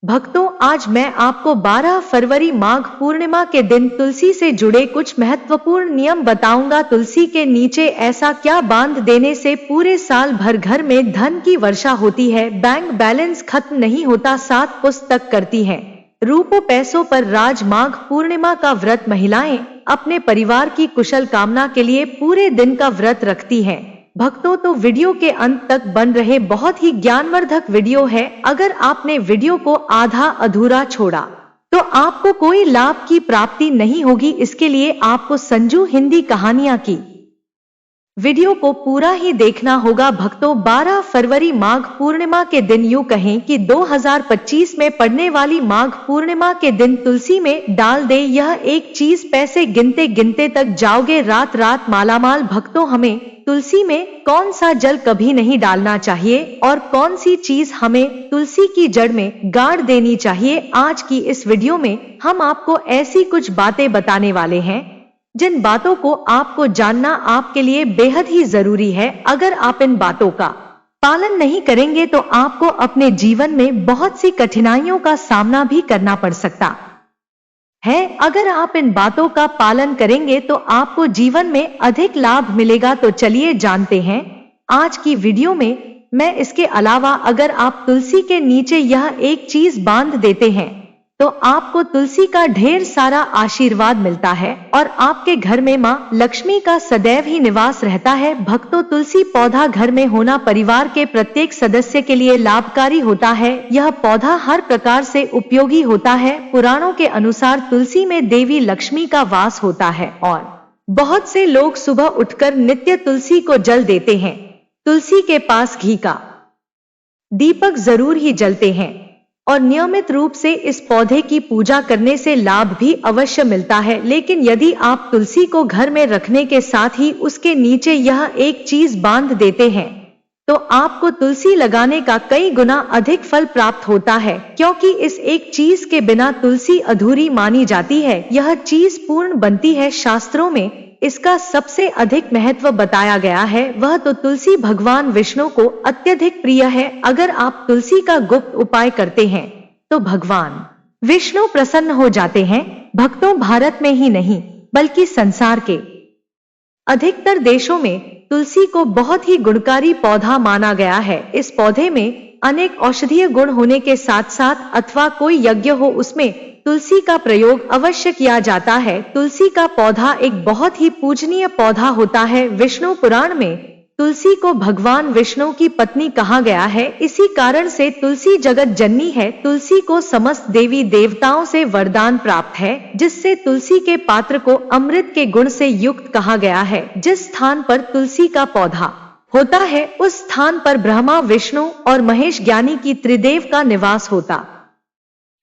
भक्तों, आज मैं आपको 12 फरवरी माघ पूर्णिमा के दिन तुलसी से जुड़े कुछ महत्वपूर्ण नियम बताऊंगा। तुलसी के नीचे ऐसा क्या बांध देने से पूरे साल भर घर में धन की वर्षा होती है, बैंक बैलेंस खत्म नहीं होता, 7 पुस्तक करती है रूपों पैसों पर राज। माघ पूर्णिमा का व्रत महिलाएं अपने परिवार की कुशल कामना के लिए पूरे दिन का व्रत रखती हैं। भक्तों, तो वीडियो के अंत तक बन रहे, बहुत ही ज्ञानवर्धक वीडियो है। अगर आपने वीडियो को आधा अधूरा छोड़ा तो आपको कोई लाभ की प्राप्ति नहीं होगी। इसके लिए आपको संजू हिंदी कहानियां की वीडियो को पूरा ही देखना होगा। भक्तों, 12 फरवरी माघ पूर्णिमा के दिन, यूं कहें कि 2025 में पड़ने वाली माघ पूर्णिमा के दिन तुलसी में डाल दे यह एक चीज, पैसे गिनते गिनते तक जाओगे, रात रात मालामाल। भक्तों, हमें तुलसी में कौन सा जल कभी नहीं डालना चाहिए और कौन सी चीज हमें तुलसी की जड़ में गाड़ देनी चाहिए, आज की इस वीडियो में हम आपको ऐसी कुछ बातें बताने वाले हैं जिन बातों को आपको जानना आपके लिए बेहद ही जरूरी है। अगर आप इन बातों का पालन नहीं करेंगे तो आपको अपने जीवन में बहुत सी कठिनाइयों का सामना भी करना पड़ सकता है। अगर आप इन बातों का पालन करेंगे तो आपको जीवन में अधिक लाभ मिलेगा। तो चलिए जानते हैं आज की वीडियो में। मैं इसके अलावा अगर आप तुलसी के नीचे यह एक चीज बांध देते हैं तो आपको तुलसी का ढेर सारा आशीर्वाद मिलता है और आपके घर में मां लक्ष्मी का सदैव ही निवास रहता है। भक्तों, तुलसी पौधा घर में होना परिवार के प्रत्येक सदस्य के लिए लाभकारी होता है। यह पौधा हर प्रकार से उपयोगी होता है। पुराणों के अनुसार तुलसी में देवी लक्ष्मी का वास होता है और बहुत से लोग सुबह उठकर नित्य तुलसी को जल देते हैं। तुलसी के पास घी का दीपक जरूर ही जलते हैं और नियमित रूप से इस पौधे की पूजा करने से लाभ भी अवश्य मिलता है। लेकिन यदि आप तुलसी को घर में रखने के साथ ही उसके नीचे यह एक चीज बांध देते हैं तो आपको तुलसी लगाने का कई गुना अधिक फल प्राप्त होता है, क्योंकि इस एक चीज के बिना तुलसी अधूरी मानी जाती है। यह चीज पूर्ण बनती है। शास्त्रों में इसका सबसे अधिक महत्व बताया गया है। वह तो तुलसी भगवान विष्णु को अत्यधिक प्रिय है। अगर आप तुलसी का गुप्त उपाय करते हैं तो भगवान विष्णु प्रसन्न हो जाते हैं। भक्तों, भारत में ही नहीं बल्कि संसार के अधिकतर देशों में तुलसी को बहुत ही गुणकारी पौधा माना गया है। इस पौधे में अनेक औषधीय गुण होने के साथ साथ अथवा कोई यज्ञ हो उसमें तुलसी का प्रयोग अवश्य किया जाता है। तुलसी का पौधा एक बहुत ही पूजनीय पौधा होता है। विष्णु पुराण में तुलसी को भगवान विष्णु की पत्नी कहा गया है। इसी कारण से तुलसी जगत जननी है। तुलसी को समस्त देवी देवताओं से वरदान प्राप्त है, जिससे तुलसी के पात्र को अमृत के गुण से युक्त कहा गया है। जिस स्थान पर तुलसी का पौधा होता है उस स्थान पर ब्रह्मा, विष्णु और महेश ज्ञानी की त्रिदेव का निवास होता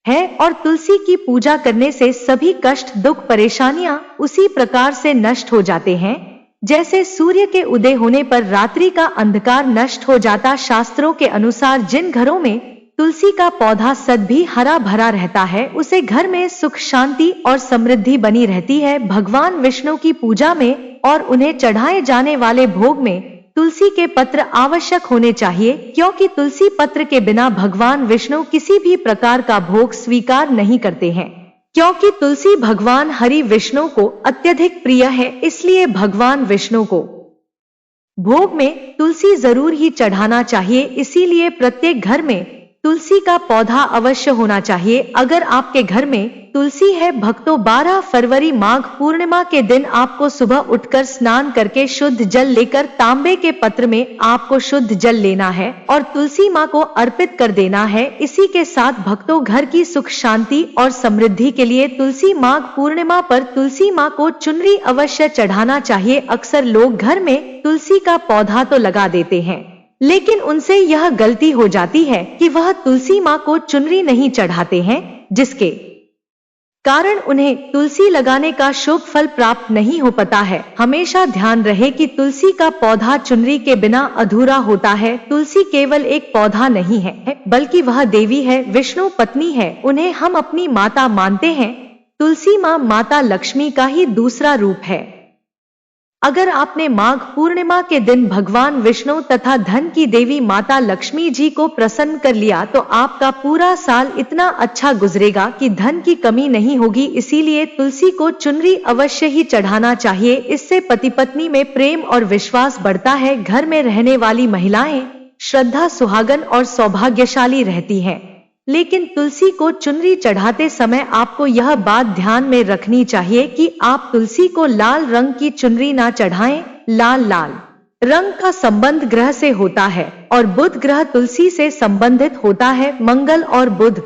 है और तुलसी की पूजा करने से सभी कष्ट, दुख, परेशानियां उसी प्रकार से नष्ट हो जाते हैं जैसे सूर्य के उदय होने पर रात्रि का अंधकार नष्ट हो जाता। शास्त्रों के अनुसार जिन घरों में तुलसी का पौधा सदा हरा भरा रहता है उसे घर में सुख, शांति और समृद्धि बनी रहती है। भगवान विष्णु की पूजा में और उन्हें चढ़ाए जाने वाले भोग में तुलसी के पत्र आवश्यक होने चाहिए, क्योंकि तुलसी पत्र के बिना भगवान विष्णु किसी भी प्रकार का भोग स्वीकार नहीं करते हैं। क्योंकि तुलसी भगवान हरि विष्णु को अत्यधिक प्रिय है, इसलिए भगवान विष्णु को भोग में तुलसी जरूर ही चढ़ाना चाहिए। इसीलिए प्रत्येक घर में तुलसी का पौधा अवश्य होना चाहिए। अगर आपके घर में तुलसी है भक्तों, 12 फरवरी माघ पूर्णिमा के दिन आपको सुबह उठकर स्नान करके शुद्ध जल लेकर तांबे के पत्र में आपको शुद्ध जल लेना है और तुलसी माँ को अर्पित कर देना है। इसी के साथ भक्तों, घर की सुख, शांति और समृद्धि के लिए तुलसी माघ पूर्णिमा पर तुलसी माँ को चुनरी अवश्य चढ़ाना चाहिए। अक्सर लोग घर में तुलसी का पौधा तो लगा देते हैं, लेकिन उनसे यह गलती हो जाती है कि वह तुलसी माँ को चुनरी नहीं चढ़ाते हैं, जिसके कारण उन्हें तुलसी लगाने का शुभ फल प्राप्त नहीं हो पाता है। हमेशा ध्यान रहे कि तुलसी का पौधा चुनरी के बिना अधूरा होता है। तुलसी केवल एक पौधा नहीं है, बल्कि वह देवी है, विष्णु पत्नी है। उन्हें हम अपनी माता मानते हैं। तुलसी माँ माता लक्ष्मी का ही दूसरा रूप है। अगर आपने माघ पूर्णिमा के दिन भगवान विष्णु तथा धन की देवी माता लक्ष्मी जी को प्रसन्न कर लिया तो आपका पूरा साल इतना अच्छा गुजरेगा कि धन की कमी नहीं होगी। इसीलिए तुलसी को चुनरी अवश्य ही चढ़ाना चाहिए। इससे पति पत्नी में प्रेम और विश्वास बढ़ता है। घर में रहने वाली महिलाएं श्रद्धा, सुहागन और सौभाग्यशाली रहती हैं। लेकिन तुलसी को चुनरी चढ़ाते समय आपको यह बात ध्यान में रखनी चाहिए कि आप तुलसी को लाल रंग की चुनरी ना चढ़ाएं। लाल रंग का संबंध ग्रह से होता है और बुध ग्रह तुलसी से संबंधित होता है। मंगल और बुध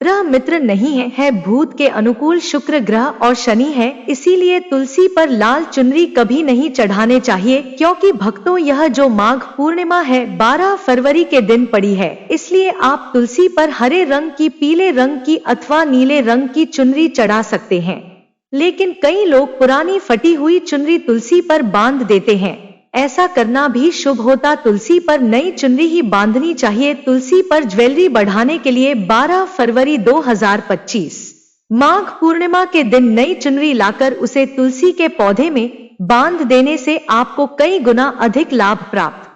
ग्रह मित्र नहीं है भूत के अनुकूल शुक्र ग्रह और शनि है। इसीलिए तुलसी पर लाल चुनरी कभी नहीं चढ़ाने चाहिए, क्योंकि भक्तों यह जो माघ पूर्णिमा है 12 फरवरी के दिन पड़ी है। इसलिए आप तुलसी पर हरे रंग की, पीले रंग की अथवा नीले रंग की चुनरी चढ़ा सकते हैं। लेकिन कई लोग पुरानी फटी हुई चुनरी तुलसी पर बांध देते हैं। ऐसा करना भी शुभ होता। तुलसी पर नई चुनरी ही बांधनी चाहिए। तुलसी पर ज्वेलरी बढ़ाने के लिए 12 फरवरी 2025 माघ पूर्णिमा के दिन नई चुनरी लाकर उसे तुलसी के पौधे में बांध देने से आपको कई गुना अधिक लाभ प्राप्त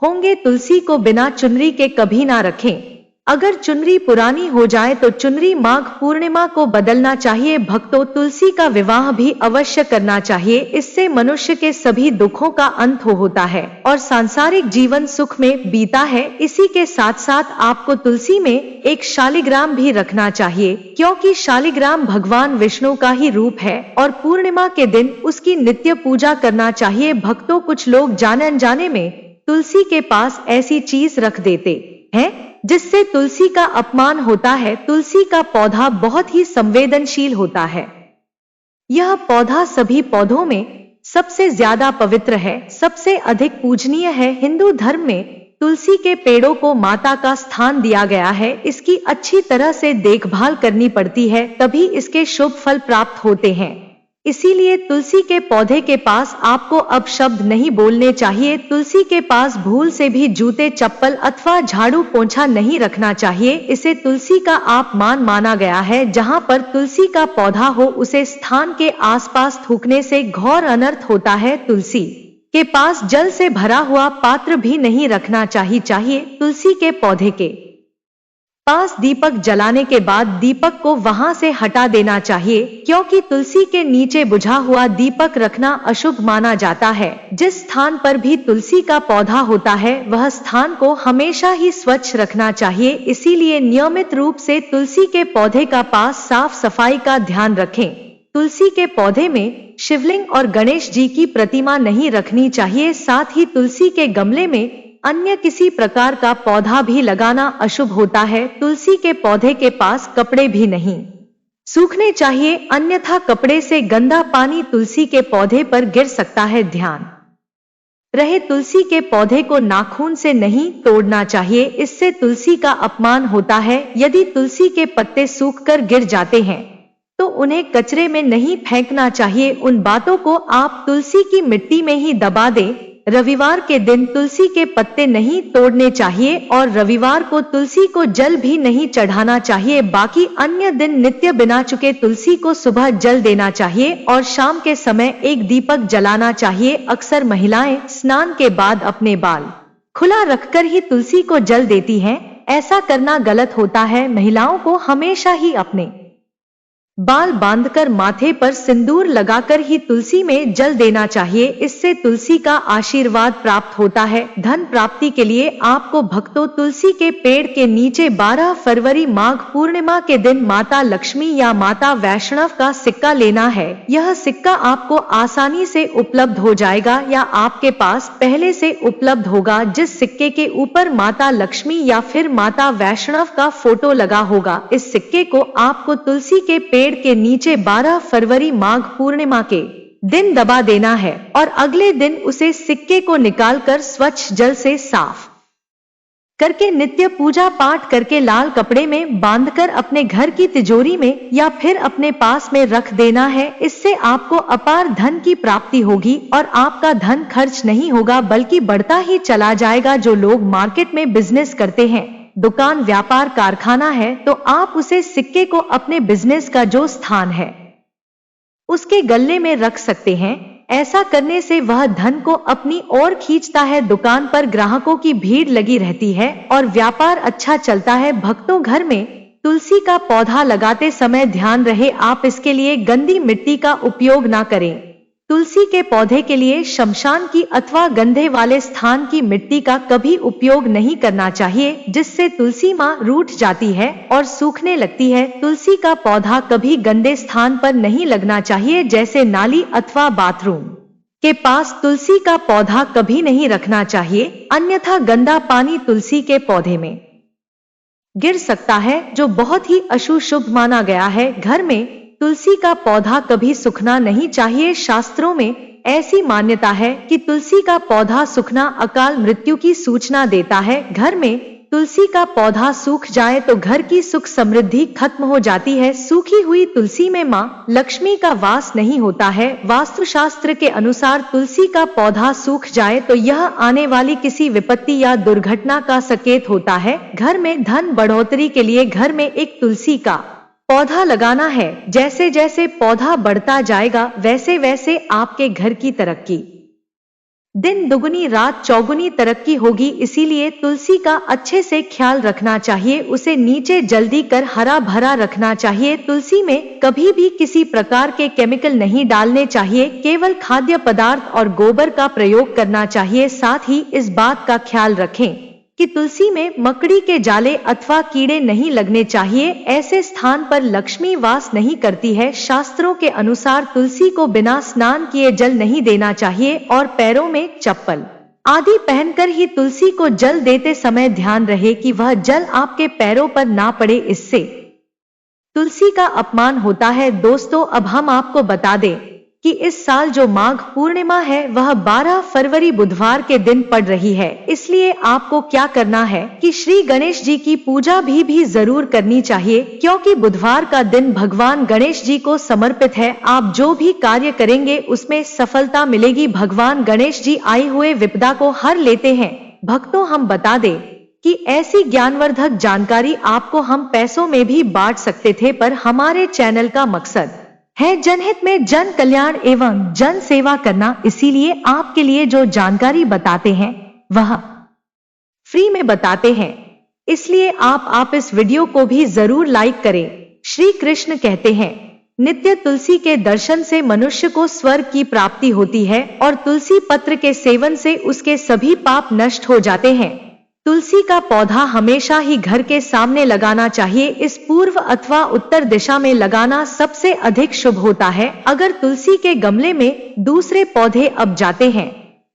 होंगे। तुलसी को बिना चुनरी के कभी ना रखें। अगर चुनरी पुरानी हो जाए तो चुनरी माघ पूर्णिमा को बदलना चाहिए। भक्तों, तुलसी का विवाह भी अवश्य करना चाहिए। इससे मनुष्य के सभी दुखों का अंत होता है और सांसारिक जीवन सुख में बीता है। इसी के साथ साथ आपको तुलसी में एक शालिग्राम भी रखना चाहिए, क्योंकि शालिग्राम भगवान विष्णु का ही रूप है और पूर्णिमा के दिन उसकी नित्य पूजा करना चाहिए। भक्तों, कुछ लोग जाने अनजाने में तुलसी के पास ऐसी चीज रख देते हैं जिससे तुलसी का अपमान होता है। तुलसी का पौधा बहुत ही संवेदनशील होता है। यह पौधा सभी पौधों में सबसे ज्यादा पवित्र है, सबसे अधिक पूजनीय है। हिंदू धर्म में तुलसी के पेड़ों को माता का स्थान दिया गया है। इसकी अच्छी तरह से देखभाल करनी पड़ती है, तभी इसके शुभ फल प्राप्त होते हैं। इसीलिए तुलसी के पौधे के पास आपको अब शब्द नहीं बोलने चाहिए। तुलसी के पास भूल से भी जूते, चप्पल अथवा झाड़ू पोंछा नहीं रखना चाहिए। इसे तुलसी का अपमान माना गया है। जहां पर तुलसी का पौधा हो उसे स्थान के आसपास थूकने से घोर अनर्थ होता है। तुलसी के पास जल से भरा हुआ पात्र भी नहीं रखना चाहिए। तुलसी के पौधे के पास दीपक जलाने के बाद दीपक को वहां से हटा देना चाहिए, क्योंकि तुलसी के नीचे बुझा हुआ दीपक रखना अशुभ माना जाता है। जिस स्थान पर भी तुलसी का पौधा होता है वह स्थान को हमेशा ही स्वच्छ रखना चाहिए। इसीलिए नियमित रूप से तुलसी के पौधे का पास साफ सफाई का ध्यान रखें। तुलसी के पौधे में शिवलिंग और गणेश जी की प्रतिमा नहीं रखनी चाहिए। साथ ही तुलसी के गमले में अन्य किसी प्रकार का पौधा भी लगाना अशुभ होता है। तुलसी के पौधे के पास कपड़े भी नहीं सूखने चाहिए, अन्यथा कपड़े से गंदा पानी तुलसी के पौधे पर गिर सकता है। ध्यान रहे, तुलसी के पौधे को नाखून से नहीं तोड़ना चाहिए, इससे तुलसी का अपमान होता है। यदि तुलसी के पत्ते सूखकर गिर जाते हैं तो उन्हें कचरे में नहीं फेंकना चाहिए। उन बातों को आप तुलसी की मिट्टी में ही दबा दें। रविवार के दिन तुलसी के पत्ते नहीं तोड़ने चाहिए और रविवार को तुलसी को जल भी नहीं चढ़ाना चाहिए। बाकी अन्य दिन नित्य बिना चुके तुलसी को सुबह जल देना चाहिए और शाम के समय एक दीपक जलाना चाहिए। अक्सर महिलाएं स्नान के बाद अपने बाल खुला रखकर ही तुलसी को जल देती हैं। ऐसा करना गलत होता है। महिलाओं को हमेशा ही अपने बाल बांधकर माथे पर सिंदूर लगाकर ही तुलसी में जल देना चाहिए। इससे तुलसी का आशीर्वाद प्राप्त होता है। धन प्राप्ति के लिए आपको भक्तों तुलसी के पेड़ के नीचे 12 फरवरी माघ पूर्णिमा के दिन माता लक्ष्मी या माता वैष्णव का सिक्का लेना है। यह सिक्का आपको आसानी से उपलब्ध हो जाएगा या आपके पास पहले से उपलब्ध होगा। जिस सिक्के के ऊपर माता लक्ष्मी या फिर माता वैष्णव का फोटो लगा होगा, इस सिक्के को आपको तुलसी के पेड़ के नीचे 12 फरवरी माघ पूर्णिमा के दिन दबा देना है और अगले दिन उसे सिक्के को निकालकर स्वच्छ जल से साफ करके नित्य पूजा पाठ करके लाल कपड़े में बांधकर अपने घर की तिजोरी में या फिर अपने पास में रख देना है। इससे आपको अपार धन की प्राप्ति होगी और आपका धन खर्च नहीं होगा बल्कि बढ़ता ही चला जाएगा। जो लोग मार्केट में बिजनेस करते हैं, दुकान, व्यापार, कारखाना है, तो आप उसे सिक्के को अपने बिजनेस का जो स्थान है उसके गल्ले में रख सकते हैं। ऐसा करने से वह धन को अपनी ओर खींचता है। दुकान पर ग्राहकों की भीड़ लगी रहती है और व्यापार अच्छा चलता है। भक्तों, घर में तुलसी का पौधा लगाते समय ध्यान रहे आप इसके लिए गंदी मिट्टी का उपयोग ना करें। तुलसी के पौधे के लिए शमशान की अथवा गंधे वाले स्थान की मिट्टी का कभी उपयोग नहीं करना चाहिए, जिससे तुलसी मां रूठ जाती है और सूखने लगती है। तुलसी का पौधा कभी गंदे स्थान पर नहीं लगना चाहिए, जैसे नाली अथवा बाथरूम के पास तुलसी का पौधा कभी नहीं रखना चाहिए, अन्यथा गंदा पानी तुलसी के पौधे में गिर सकता है, जो बहुत ही अशुभ माना गया है। घर में तुलसी का पौधा कभी सूखना नहीं चाहिए। शास्त्रों में ऐसी मान्यता है कि तुलसी का पौधा सूखना अकाल मृत्यु की सूचना देता है। घर में तुलसी का पौधा सूख जाए तो घर की सुख समृद्धि खत्म हो जाती है। सूखी हुई तुलसी में मां लक्ष्मी का वास नहीं होता है। वास्तुशास्त्र के अनुसार तुलसी का पौधा सूख जाए तो यह आने वाली किसी विपत्ति या दुर्घटना का संकेत होता है। घर में धन बढ़ोतरी के लिए घर में एक तुलसी का पौधा लगाना है। जैसे जैसे पौधा बढ़ता जाएगा वैसे वैसे आपके घर की तरक्की दिन दुगुनी रात चौगुनी तरक्की होगी। इसीलिए तुलसी का अच्छे से ख्याल रखना चाहिए, उसे नीचे जल्दी कर हरा भरा रखना चाहिए। तुलसी में कभी भी किसी प्रकार के केमिकल नहीं डालने चाहिए, केवल खाद्य पदार्थ और गोबर का प्रयोग करना चाहिए। साथ ही इस बात का ख्याल रखें कि तुलसी में मकड़ी के जाले अथवा कीड़े नहीं लगने चाहिए, ऐसे स्थान पर लक्ष्मी वास नहीं करती है। शास्त्रों के अनुसार तुलसी को बिना स्नान किए जल नहीं देना चाहिए और पैरों में चप्पल आदि पहनकर ही तुलसी को जल देते समय ध्यान रहे कि वह जल आपके पैरों पर ना पड़े, इससे तुलसी का अपमान होता है। दोस्तों, अब हम आपको बता दें कि इस साल जो माघ पूर्णिमा है वह 12 फरवरी बुधवार के दिन पड़ रही है। इसलिए आपको क्या करना है कि श्री गणेश जी की पूजा भी जरूर करनी चाहिए, क्योंकि बुधवार का दिन भगवान गणेश जी को समर्पित है। आप जो भी कार्य करेंगे उसमें सफलता मिलेगी। भगवान गणेश जी आए हुए विपदा को हर लेते हैं। भक्तों, हम बता दें कि ऐसी ज्ञानवर्धक जानकारी आपको हम पैसों में भी बांट सकते थे, पर हमारे चैनल का मकसद है जनहित में जन कल्याण एवं जन सेवा करना। इसीलिए आपके लिए जो जानकारी बताते हैं वह फ्री में बताते हैं। इसलिए आप इस वीडियो को भी जरूर लाइक करें। श्री कृष्ण कहते हैं, नित्य तुलसी के दर्शन से मनुष्य को स्वर्ग की प्राप्ति होती है और तुलसी पत्र के सेवन से उसके सभी पाप नष्ट हो जाते हैं। तुलसी का पौधा हमेशा ही घर के सामने लगाना चाहिए। इस पूर्व अथवा उत्तर दिशा में लगाना सबसे अधिक शुभ होता है। अगर तुलसी के गमले में दूसरे पौधे अब जाते हैं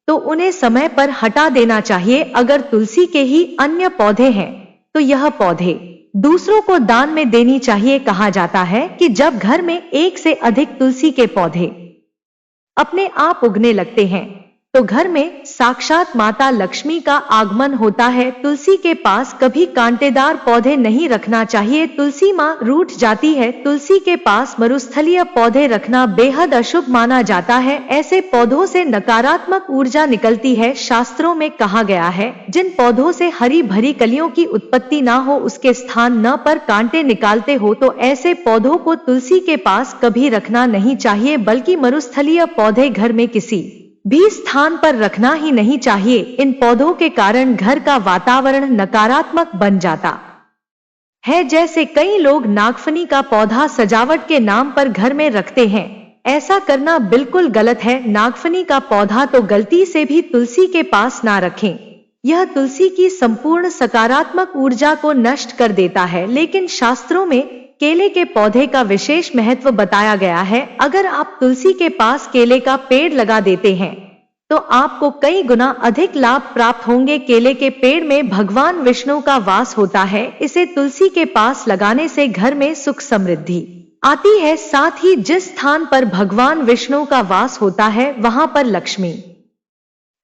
तो उन्हें समय पर हटा देना चाहिए। अगर तुलसी के ही अन्य पौधे हैं तो यह पौधे दूसरों को दान में देनी चाहिए। कहा जाता है कि जब घर में एक से अधिक तुलसी के पौधे अपने आप उगने लगते हैं तो घर में साक्षात माता लक्ष्मी का आगमन होता है। तुलसी के पास कभी कांटेदार पौधे नहीं रखना चाहिए, तुलसी मां रूठ जाती है। तुलसी के पास मरुस्थलीय पौधे रखना बेहद अशुभ माना जाता है। ऐसे पौधों से नकारात्मक ऊर्जा निकलती है। शास्त्रों में कहा गया है, जिन पौधों से हरी भरी कलियों की उत्पत्ति ना हो, उसके स्थान न पर कांटे निकालते हो, तो ऐसे पौधों को तुलसी के पास कभी रखना नहीं चाहिए, बल्कि मरुस्थलीय पौधे घर में किसी भी स्थान पर रखना ही नहीं चाहिए। इन पौधों के कारण घर का वातावरण नकारात्मक बन जाता है। जैसे कई लोग नागफनी का पौधा सजावट के नाम पर घर में रखते हैं, ऐसा करना बिल्कुल गलत है। नागफनी का पौधा तो गलती से भी तुलसी के पास ना रखें, यह तुलसी की संपूर्ण सकारात्मक ऊर्जा को नष्ट कर देता है। लेकिन शास्त्रों में केले के पौधे का विशेष महत्व बताया गया है। अगर आप तुलसी के पास केले का पेड़ लगा देते हैं तो आपको कई गुना अधिक लाभ प्राप्त होंगे। केले के पेड़ में भगवान विष्णु का वास होता है। इसे तुलसी के पास लगाने से घर में सुख समृद्धि आती है। साथ ही जिस स्थान पर भगवान विष्णु का वास होता है वहां पर लक्ष्मी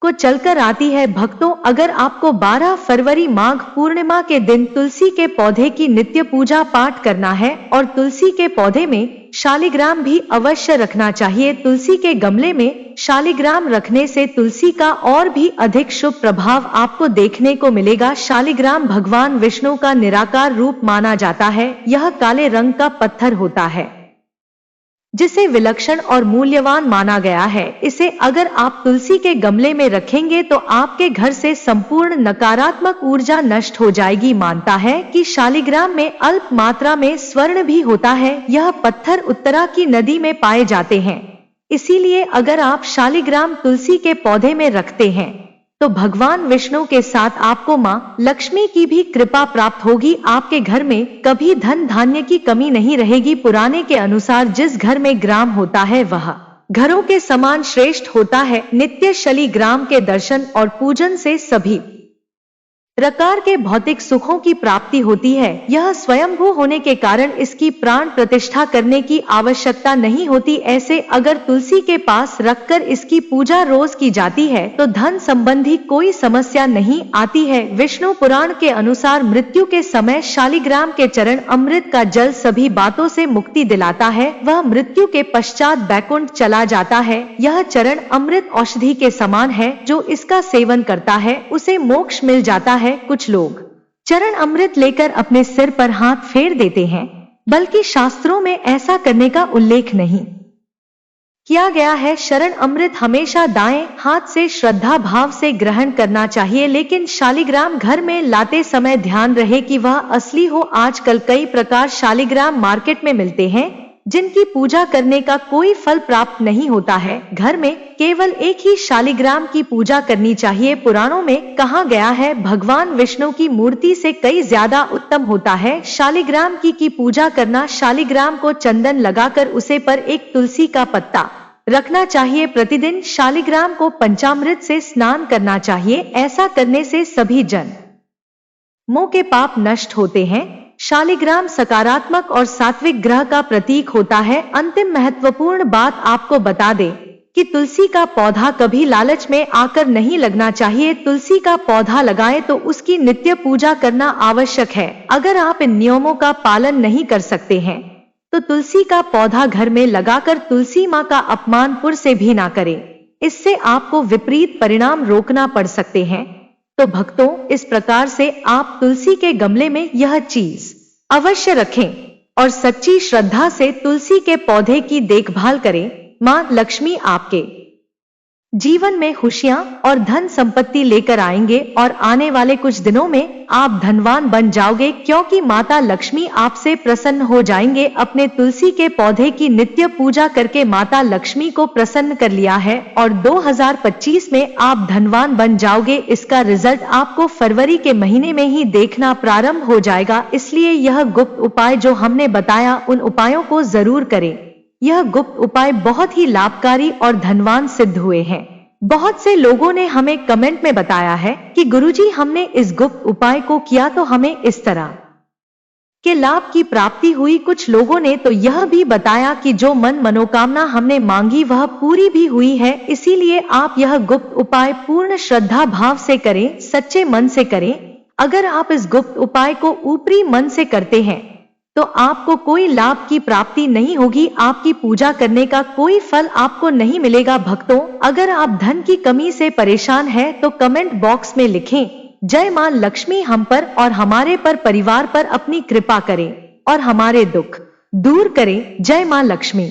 को चलकर आती है। भक्तों, अगर आपको 12 फरवरी माघ पूर्णिमा के दिन तुलसी के पौधे की नित्य पूजा पाठ करना है और तुलसी के पौधे में शालिग्राम भी अवश्य रखना चाहिए। तुलसी के गमले में शालिग्राम रखने से तुलसी का और भी अधिक शुभ प्रभाव आपको देखने को मिलेगा। शालिग्राम भगवान विष्णु का निराकार रूप माना जाता है। यह काले रंग का पत्थर होता है जिसे विलक्षण और मूल्यवान माना गया है। इसे अगर आप तुलसी के गमले में रखेंगे तो आपके घर से संपूर्ण नकारात्मक ऊर्जा नष्ट हो जाएगी। मानता है कि शालिग्राम में अल्प मात्रा में स्वर्ण भी होता है। यह पत्थर उत्तरा की नदी में पाए जाते हैं, इसीलिए अगर आप शालिग्राम तुलसी के पौधे में रखते हैं तो भगवान विष्णु के साथ आपको माँ लक्ष्मी की भी कृपा प्राप्त होगी। आपके घर में कभी धन धान्य की कमी नहीं रहेगी। पुराने के अनुसार जिस घर में ग्राम होता है वह घरों के समान श्रेष्ठ होता है। नित्य शालिग्राम के दर्शन और पूजन से सभी प्रकार के भौतिक सुखों की प्राप्ति होती है। यह स्वयंभू होने के कारण इसकी प्राण प्रतिष्ठा करने की आवश्यकता नहीं होती। ऐसे अगर तुलसी के पास रखकर इसकी पूजा रोज की जाती है तो धन संबंधी कोई समस्या नहीं आती है। विष्णु पुराण के अनुसार मृत्यु के समय शालिग्राम के चरण अमृत का जल सभी बातों से मुक्ति दिलाता है। वह मृत्यु के पश्चात बैकुंठ चला जाता है। यह चरण अमृत औषधि के समान है। जो इसका सेवन करता है उसे मोक्ष मिल जाता है। कुछ लोग चरण अमृत लेकर अपने सिर पर हाथ फेर देते हैं, बल्कि शास्त्रों में ऐसा करने का उल्लेख नहीं किया गया है। शरण अमृत हमेशा दाएं हाथ से श्रद्धा भाव से ग्रहण करना चाहिए, लेकिन शालिग्राम घर में लाते समय ध्यान रहे कि वह असली हो। आजकल कई प्रकार शालिग्राम मार्केट में मिलते हैं जिनकी पूजा करने का कोई फल प्राप्त नहीं होता है। घर में केवल एक ही शालिग्राम की पूजा करनी चाहिए। पुराणों में कहा गया है भगवान विष्णु की मूर्ति से कई ज्यादा उत्तम होता है शालिग्राम की पूजा करना। शालिग्राम को चंदन लगाकर उसे पर एक तुलसी का पत्ता रखना चाहिए। प्रतिदिन शालिग्राम को पंचामृत से स्नान करना चाहिए। ऐसा करने से सभी जन्मों के पाप नष्ट होते हैं। शालिग्राम सकारात्मक और सात्विक ग्रह का प्रतीक होता है। अंतिम महत्वपूर्ण बात आपको बता दें कि तुलसी का पौधा कभी लालच में आकर नहीं लगना चाहिए। तुलसी का पौधा लगाए तो उसकी नित्य पूजा करना आवश्यक है। अगर आप इन नियमों का पालन नहीं कर सकते हैं तो तुलसी का पौधा घर में लगाकर तुलसी माँ का अपमान पुर से भी ना करें। इससे आपको विपरीत परिणाम रोकना पड़ सकते हैं। तो भक्तों, इस प्रकार से आप तुलसी के गमले में यह चीज अवश्य रखें और सच्ची श्रद्धा से तुलसी के पौधे की देखभाल करें। मां लक्ष्मी आपके जीवन में खुशियां और धन संपत्ति लेकर आएंगे और आने वाले कुछ दिनों में आप धनवान बन जाओगे, क्योंकि माता लक्ष्मी आपसे प्रसन्न हो जाएंगे। अपने तुलसी के पौधे की नित्य पूजा करके माता लक्ष्मी को प्रसन्न कर लिया है और 2025 में आप धनवान बन जाओगे। इसका रिजल्ट आपको फरवरी के महीने में ही देखना प्रारंभ हो जाएगा। इसलिए यह गुप्त उपाय जो हमने बताया उन उपायों को जरूर करें। यह गुप्त उपाय बहुत ही लाभकारी और धनवान सिद्ध हुए हैं। बहुत से लोगों ने हमें कमेंट में बताया है कि गुरुजी हमने इस गुप्त उपाय को किया तो हमें इस तरह के लाभ की प्राप्ति हुई। कुछ लोगों ने तो यह भी बताया कि जो मनोकामना हमने मांगी वह पूरी भी हुई है। इसीलिए आप यह गुप्त उपाय पूर्ण श्रद्धा भाव से करें, सच्चे मन से करें। अगर आप इस गुप्त उपाय को ऊपरी मन से करते हैं तो आपको कोई लाभ की प्राप्ति नहीं होगी। आपकी पूजा करने का कोई फल आपको नहीं मिलेगा। भक्तों, अगर आप धन की कमी से परेशान हैं तो कमेंट बॉक्स में लिखें, जय मां लक्ष्मी हम पर और हमारे पर परिवार पर अपनी कृपा करें और हमारे दुख दूर करें। जय मां लक्ष्मी।